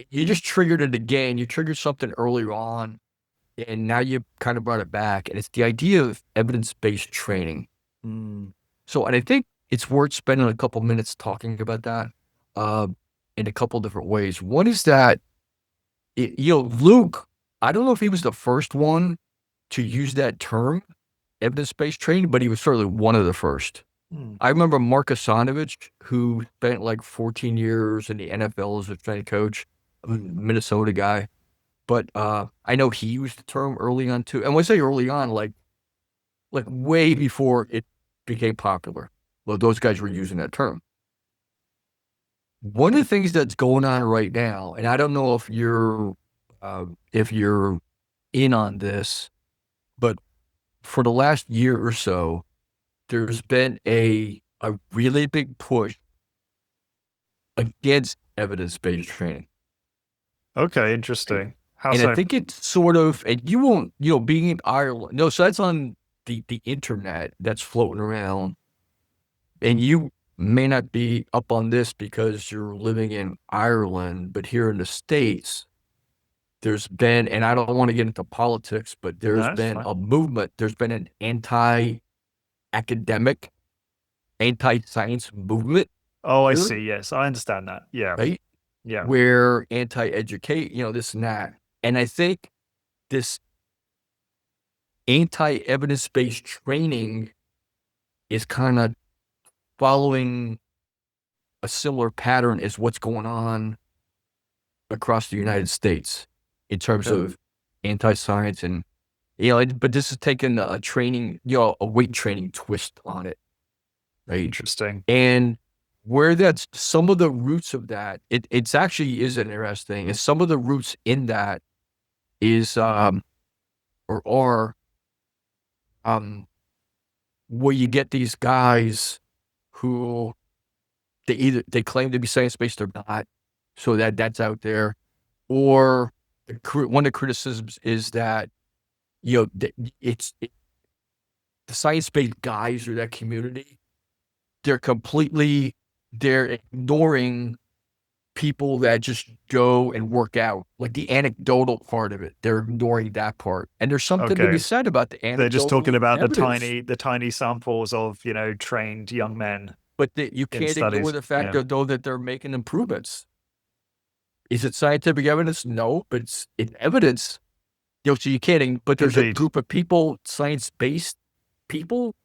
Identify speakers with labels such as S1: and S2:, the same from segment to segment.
S1: you just triggered it again. You triggered something earlier on, and now you kind of brought it back. And it's the idea of evidence-based training.
S2: Mm.
S1: So, and I think it's worth spending a couple minutes talking about that uh, in a couple different ways. One is that, Luke, I don't know if he was the first one to use that term, evidence-based training, but he was certainly one of the first.
S2: Mm.
S1: I remember Mark Asanovich, who spent like 14 years in the NFL as a strength coach, a Minnesota guy. But I know he used the term early on too. And when I say early on, like way before it became popular. Well, those guys were using that term. One of the things that's going on right now, and I don't know if you're in on this, but for the last year or so, there's been a really big push against evidence-based training.
S2: Okay,
S1: Right.
S2: interesting. How
S1: And I
S2: so?
S1: think it's sort of, and you won't, being in Ireland, no, so that's on the internet that's floating around. And you may not be up on this because you're living in Ireland, but here in the States, there's been, and I don't want to get into politics, but there's
S2: No, it's
S1: been
S2: fine.
S1: a movement, there's been an anti-academic, anti-science movement
S2: Oh, I
S1: here,
S2: see. Yes, I understand that. Yeah,
S1: right?
S2: yeah.
S1: Where anti-educate, this and that. And I think this anti-evidence-based training is kind of following a similar pattern as what's going on across the United States in terms
S2: Okay.
S1: of anti-science and, but this is taking a training, a weight training twist on it, right?
S2: Interesting.
S1: And where that's some of the roots of that, it's actually is interesting. And some of the roots in that is, or are, um, where you get these guys who they claim to be science-based or not, so that's out there. Or one of the criticisms is that, it's the science-based guys or that community, they're completely, they're ignoring people that just go and work out, like the anecdotal part of it. They're ignoring that part. And there's something to be
S2: Okay.
S1: said about the
S2: They're just talking
S1: anecdotal
S2: about
S1: evidence,
S2: the tiny samples of, trained young men
S1: but you
S2: in
S1: can't ignore
S2: studies.
S1: the fact
S2: Yeah.
S1: that, though, that they're making improvements. Is it scientific evidence? No, but it's evidence. So you can't, but there's a
S2: Indeed.
S1: group of people, science-based people,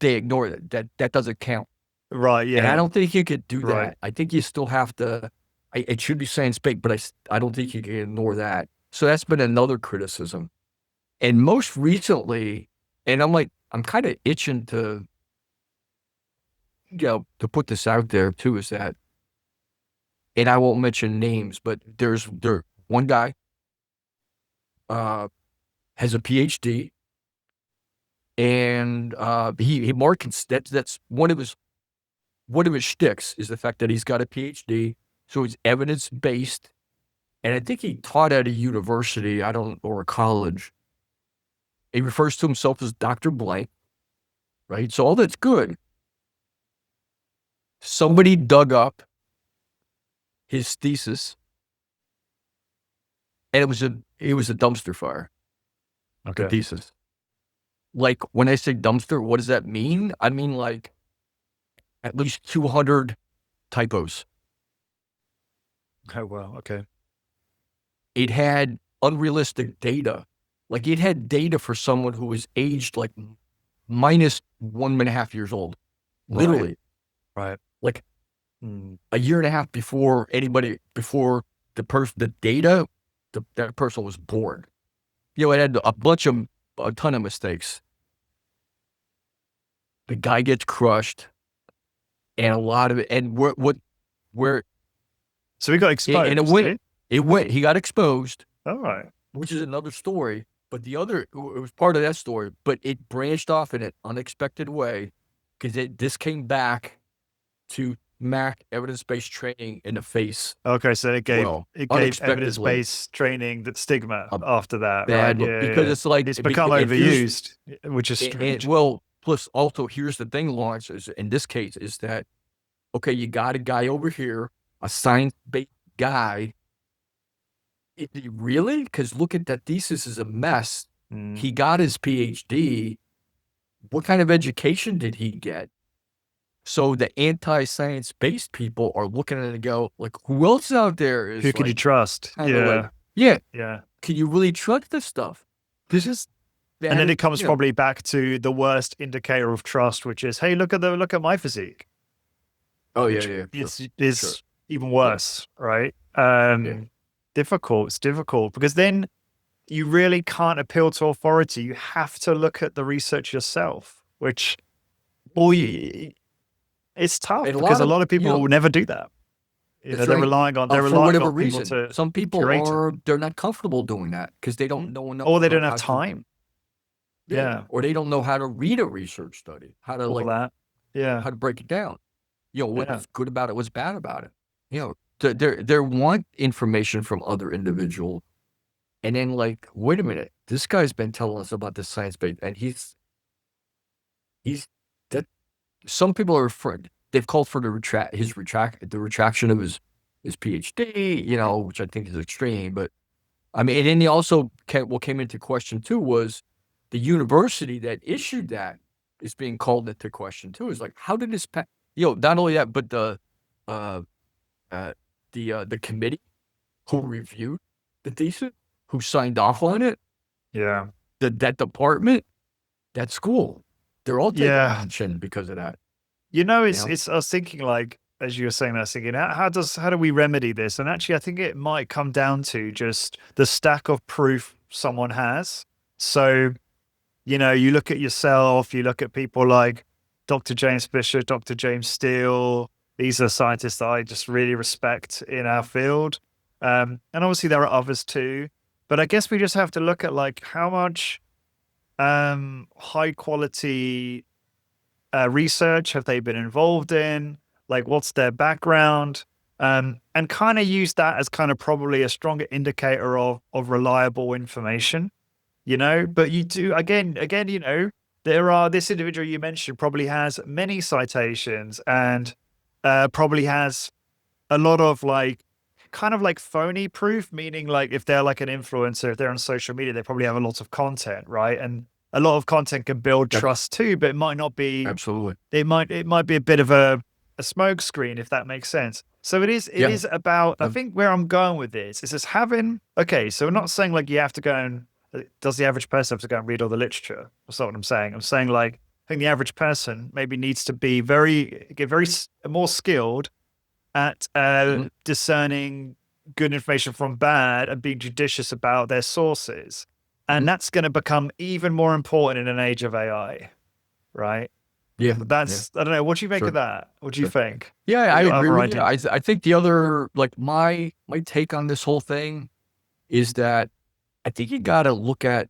S1: they ignore it. That doesn't count.
S2: Right,
S1: And I
S2: yeah.
S1: don't think you could do
S2: Right.
S1: that. I think you still have to, it should be science-based, but I don't think you can ignore that. So that's been another criticism. And most recently, and I'm kind of itching to, to put this out there too, is that, and I won't mention names, but there one guy, uh, has a PhD, and he markets that's one of his shticks is the fact that he's got a PhD, so he's evidence based, and I think he taught at a university, I don't, or a college. He refers to himself as Doctor Blank, right? So all that's good. Somebody dug up his thesis, and it was a dumpster fire. The
S2: Okay.
S1: thesis, like when I say dumpster, what does that mean? I mean like at least 200 typos.
S2: Oh, well, okay.
S1: It had unrealistic data. Like it had data for someone who was aged like minus 1.5 years old,
S2: Right.
S1: literally,
S2: Right.
S1: like
S2: Mm.
S1: a year and a half before the data, that person was born. It had a ton of mistakes. The guy gets crushed, and a lot of it, and where,
S2: So we got
S1: and
S2: exposed, eh?
S1: he got exposed,
S2: All right.
S1: which is another story. But it was part of that story, but it branched off in an unexpected way because this came back to Mac evidence-based training in the face.
S2: Okay, so
S1: Well,
S2: it gave
S1: unexpectedly,
S2: evidence-based training that stigma
S1: a
S2: after that, right?
S1: bad look
S2: Yeah, yeah,
S1: because
S2: yeah.
S1: it's like,
S2: It's become
S1: and here's,
S2: overused, which is strange.
S1: well, plus also here's the thing, Lawrence, is in this case is that, okay, you got a guy over here, a science-based guy, Really? Because look at that thesis is a mess.
S2: Mm.
S1: He got his PhD. What kind of education did he get? So the anti-science based people are looking at it and go, like, who else out there
S2: Who
S1: is
S2: can you
S1: like
S2: trust?
S1: kind of like,
S2: Yeah,
S1: yeah,
S2: yeah.
S1: can you really trust this stuff? This is
S2: And
S1: that
S2: then
S1: is,
S2: it comes probably back to the worst indicator of trust, which is, hey, look at my physique,
S1: oh yeah,
S2: which
S1: yeah, sure, sure,
S2: is even
S1: yeah,
S2: worse, right?
S1: yeah.
S2: Difficult. It's difficult because then you really can't appeal to authority. You have to look at the research yourself, which, boy, it's tough
S1: And a
S2: because
S1: lot
S2: a
S1: of,
S2: lot of people will never do that. You know,
S1: that's right.
S2: they're
S1: For
S2: relying
S1: whatever
S2: on people
S1: reason,
S2: to
S1: some people
S2: curate it,
S1: they're not comfortable doing that because they don't
S2: mm,
S1: know enough
S2: or they don't
S1: about
S2: have
S1: how to,
S2: time.
S1: yeah,
S2: Yeah,
S1: or they don't know how to read a research study, how to
S2: all
S1: like,
S2: that. Yeah,
S1: how to break it down. You know,
S2: yeah,
S1: what's good about it, what's bad about it. You know, they want information from other individuals, and then like, wait a minute, this guy's been telling us about this science base, and he's that. Some people are afraid. They've called for the retraction of his PhD. You know, which I think is extreme, but I mean, and then he also what came into question too was the university that issued that is being called into question too. Is like, how did this you know, not only that, but uh, uh, the committee who reviewed the thesis, who signed off on it,
S2: yeah,
S1: that department, that school, they're all taking
S2: yeah.
S1: action because of that.
S2: You know,
S1: You know,
S2: it's. I was thinking, like, as you were saying, I was thinking, how do we remedy this? And actually, I think it might come down to just the stack of proof someone has. So, you know, you look at yourself, you look at people like Dr. James Fisher, Dr. James Steele. These are scientists that I just really respect in our field. And obviously there are others too. But I guess we just have to look at like how much high quality research have they been involved in? Like, what's their background? And kind of use that as kind of probably a stronger indicator of reliable information, you know. But you do again, you know, there are this individual you mentioned probably has many citations and probably has a lot of like kind of like phony proof, meaning like if they're like an influencer, if they're on social media, they probably have a lot of content, right? And a lot of content can build
S1: that's
S2: trust too, but it might not be
S1: absolutely,
S2: it might be a bit of a smoke screen, if that makes sense. So it
S1: yeah,
S2: is about, I
S1: uh,
S2: think where I'm going with this is just having, okay, so we're not saying like you have to go and does the average person have to go and read all the literature? That's not what I'm saying. I'm saying like I think the average person maybe needs to be get very more skilled at
S1: mhm,
S2: discerning good information from bad and being judicious about their sources.
S1: mhm,
S2: And that's going to become even more important in an age of AI, right?
S1: yeah, yeah,
S2: That's, I don't know. What do you make of
S1: sure,
S2: that? What do you
S1: sure.
S2: think?
S1: Yeah,
S2: What
S1: I
S2: are your
S1: agree
S2: other
S1: with you.
S2: ideas?
S1: I think the other like my take on this whole thing is that I think you got to look at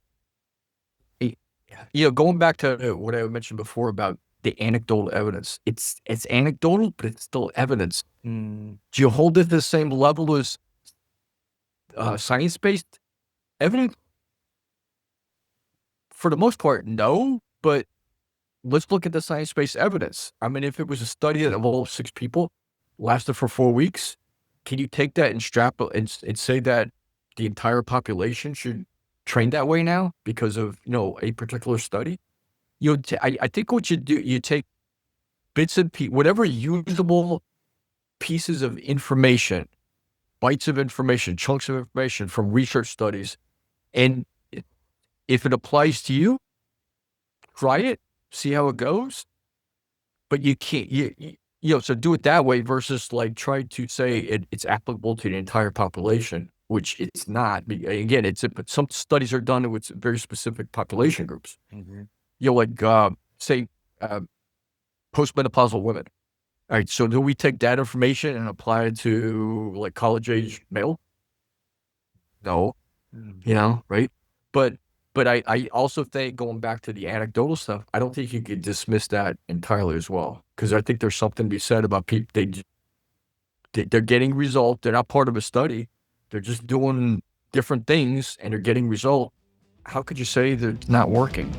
S1: it, you know, going back to what I mentioned before about the anecdotal evidence. It's anecdotal, but it's still evidence.
S2: Mm,
S1: Do you hold it to the same level as science based evidence? For the most part, no. But let's look at the science based evidence. I mean, if it was a study that involved 6 people, lasted for 4 weeks, can you take that and and say that the entire population should train that way now because of, you know, a particular study? I think what you do, you take bits and whatever usable pieces of information, bites of information, chunks of information from research studies, and if it applies to you, try it, see how it goes. But you can't, you know, so do it that way versus like try to say it's applicable to the entire population, which it's not. Again, but some studies are done with very specific population groups.
S2: mhm.
S1: You know, like say uh, postmenopausal women. All right, so do we take that information and apply it to like college age male? No,
S2: Mm.
S1: you know, right? But I also think going back to the anecdotal stuff, I don't think you could dismiss that entirely as well because I think there's something to be said about people. They're getting results. They're not part of a study. They're just doing different things and they're getting result. How could you say that it's not working?